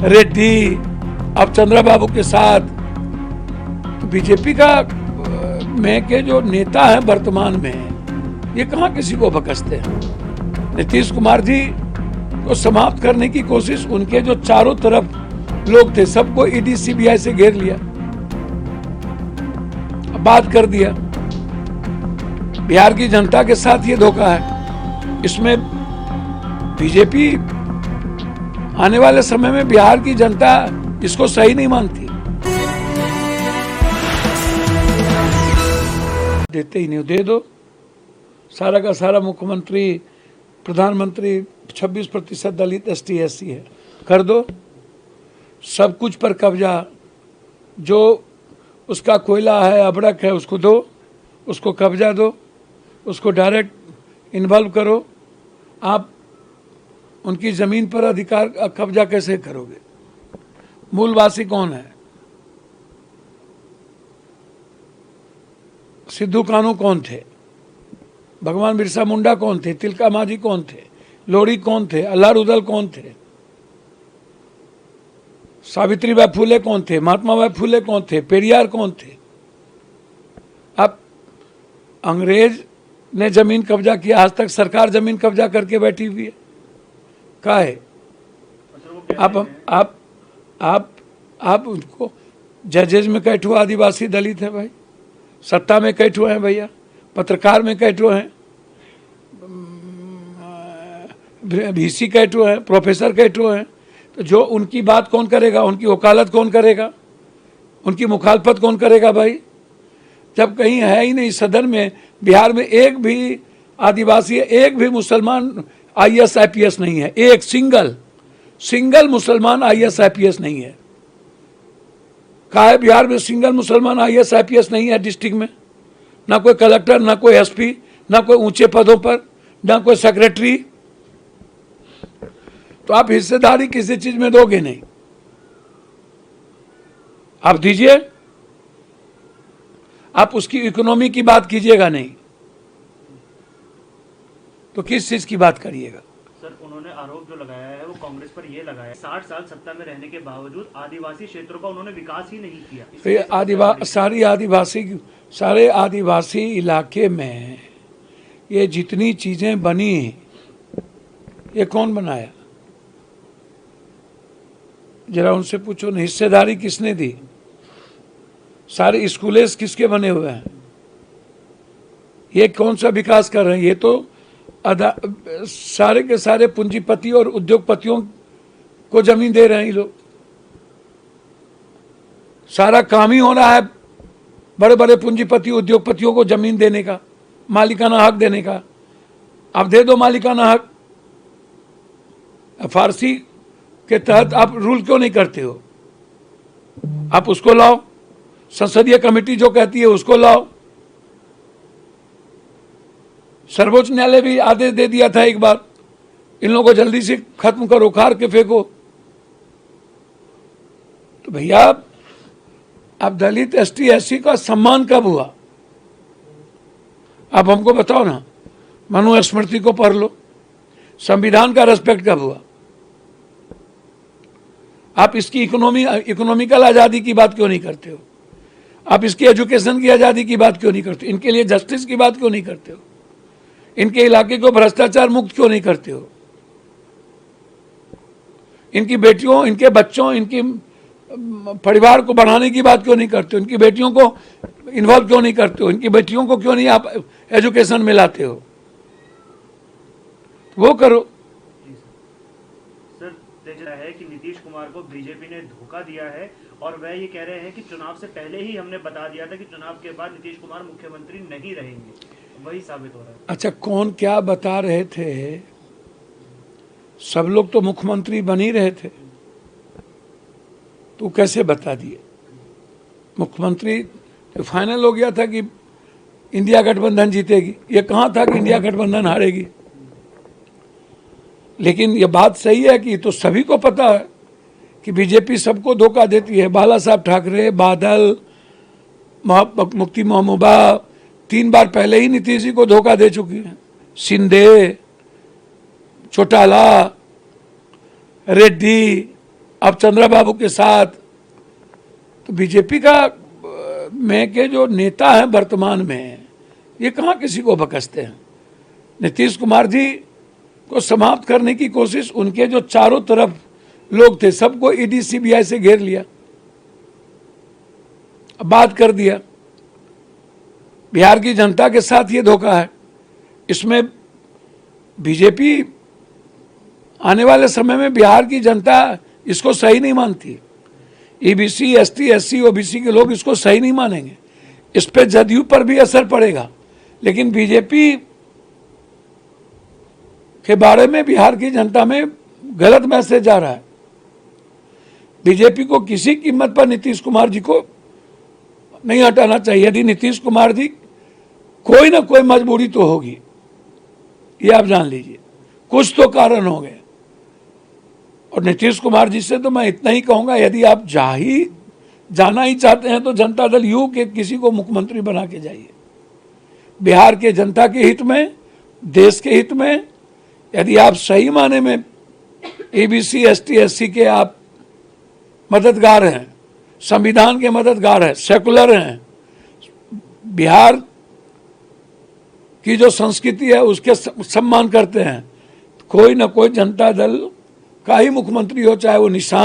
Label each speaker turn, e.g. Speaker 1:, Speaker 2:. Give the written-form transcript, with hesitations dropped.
Speaker 1: रेड्डी, अब चंद्रबाबू के साथ। तो बीजेपी का में के जो नेता हैं वर्तमान में, ये कहाँ किसी को बकसते हैं। नीतीश कुमार जी को समाप्त करने की कोशिश, उनके जो चारों तरफ लोग थे सबको ईडी सीबीआई से घेर लिया, बात कर दिया। बिहार की जनता के साथ ये धोखा है। इसमें बीजेपी आने वाले समय में बिहार की जनता इसको सही नहीं मानती। देते ही नहीं, दे दो सारा का सारा। मुख्यमंत्री प्रधानमंत्री 26% दलित ST SC है, कर दो। सब कुछ पर कब्जा, जो उसका कोयला है, अबड़क है, उसको दो, उसको कब्जा दो, उसको डायरेक्ट इन्वॉल्व करो। आप उनकी जमीन पर अधिकार कब्जा कैसे करोगे? मूलवासी कौन है? सिद्धू कानू कौन थे? भगवान बिरसा मुंडा कौन थे? तिलका मांझी कौन थे? लोरी कौन थे? अल्लाह रुदल कौन थे? सावित्रीबाई फुले कौन थे? महात्मा बाई फुले कौन थे? पेरियार कौन थे? अब अंग्रेज ने जमीन कब्जा किया, आज तक सरकार जमीन कब्जा करके बैठी हुई है। क्या है? आप उनको जजेज में कैठो आदिवासी दलित है भाई, सत्ता में कैठो हैं भैया, पत्रकार में कैठो हैं, VC कैठो हैं, प्रोफेसर कैठो हैं। तो जो उनकी बात कौन करेगा? उनकी वकालत कौन करेगा? उनकी मुखालफत कौन करेगा भाई? जब कहीं है ही नहीं सदन में, बिहार में एक भी आदिवासी, एक भी मुसलमान IAS IPS नहीं है। एक सिंगल मुसलमान IAS IPS नहीं है। कहा है बिहार में सिंगल मुसलमान IAS IPS नहीं है डिस्ट्रिक्ट में? ना कोई कलेक्टर, ना कोई SP, ना कोई ऊंचे पदों पर, ना कोई सेक्रेटरी। तो आप हिस्सेदारी किसी चीज में दोगे नहीं। आप दीजिए, आप उसकी इकोनॉमी की बात कीजिएगा नहीं, तो किस चीज की बात करिएगा?
Speaker 2: सर, उन्होंने आरोप जो लगाया है वो कांग्रेस पर ये लगाया है 60 साल सत्ता में रहने के बावजूद आदिवासी क्षेत्रों का उन्होंने विकास ही नहीं किया। सारे आदिवासी इलाके में ये जितनी चीजें बनी, ये कौन बनाया? जरा उनसे पूछो ना, हिस्सेदारी किसने दी? सारे स्कूलें किसके बने हुए हैं? ये कौन सा विकास कर रहे हैं? ये तो सारे के सारे पूंजीपति और उद्योगपतियों को जमीन दे रहे हैं ये लोग। सारा काम ही हो रहा है बड़े बड़े पूंजीपति उद्योगपतियों को जमीन देने का, मालिकाना हक देने का। आप दे दो मालिकाना हक। फारसी के तहत आप रूल क्यों नहीं करते हो? आप उसको लाओ। संसदीय कमेटी जो कहती है उसको लाओ। सर्वोच्च न्यायालय भी आदेश दे दिया था एक बार, इन लोगों को जल्दी से खत्म करो, उखाड़ के फेंको। तो भैया अब दलित ST SC का सम्मान कब हुआ? आप हमको बताओ ना। मनुस्मृति को पढ़ लो, संविधान का रेस्पेक्ट कब हुआ? आप इसकी इकोनॉमिकल आजादी की बात क्यों नहीं करते हो? आप इसकी एजुकेशन की आजादी की बात क्यों नहीं करते हो? इनके लिए जस्टिस की बात क्यों नहीं करते हो? इनके इलाके को भ्रष्टाचार मुक्त क्यों नहीं करते हो? इनकी बेटियों, इनके बच्चों, इनकी परिवार को बढ़ाने की बात क्यों नहीं करते हो? इनकी बेटियों को इन्वॉल्व क्यों नहीं करते हो? इनकी बेटियों को क्यों नहीं आप एजुकेशन में लाते हो? वो करो। सर, देखा है कि नीतीश कुमार को बीजेपी ने धोखा दिया है और वह ये कह रहे हैं कि चुनाव से पहले ही हमने बता दिया था कि चुनाव के बाद नीतीश कुमार मुख्यमंत्री नहीं रहेंगे। वही साबित हो रहा है। अच्छा,
Speaker 1: कौन क्या बता रहे थे? सब लोग तो मुख्यमंत्री बन ही रहे थे, तो कैसे बता दिए? मुख्यमंत्री तो फाइनल हो गया था कि इंडिया गठबंधन जीतेगी। ये कहाँ था कि इंडिया गठबंधन हारेगी? लेकिन ये बात सही है कि तो सभी को पता है कि बीजेपी सबको धोखा देती है। बाला साहब ठाकरे, बादल, मुफ्ती महबूबा 3 बार पहले ही नीतीश जी को धोखा दे चुकी है। शिंदे, चौटाला, रेड्डी, अब चंद्रबाबू के साथ, तो बीजेपी का में के जो नेता हैं वर्तमान में, ये कहाँ किसी को बकसते हैं। नीतीश कुमार जी को समाप्त करने की कोशिश, उनके जो चारों तरफ लोग थे सबको ईडी सीबीआई से घेर लिया, बात कर दिया। बिहार की जनता के साथ ये धोखा है। इसमें बीजेपी आने वाले समय में बिहार की जनता इसको सही नहीं मानती। ईबीसी, एसटी, एससी, ओबीसी के लोग इसको सही नहीं मानेंगे। इस पे जदयू पर भी असर पड़ेगा, लेकिन बीजेपी के बारे में बिहार की जनता में गलत मैसेज जा रहा है। बीजेपी को किसी कीमत पर नीतीश कुमार जी को नहीं हटाना चाहिए। यदि नीतीश कुमार जी, कोई ना कोई मजबूरी तो होगी, ये आप जान लीजिए, कुछ तो कारण होंगे। और नीतीश कुमार जी से तो मैं इतना ही कहूंगा, यदि आप जाना ही चाहते हैं तो जनता दल यू के किसी को मुख्यमंत्री बना के जाइए। बिहार के जनता के हित में, देश के हित में, यदि आप सही माने में ईबीसी, एसटी, एससी के आप मददगार हैं, संविधान के मददगार हैं, सेकुलर हैं, बिहार की जो संस्कृति है उसके सम्मान करते हैं, कोई ना कोई जनता दल का ही मुख्यमंत्री हो, चाहे वो निशान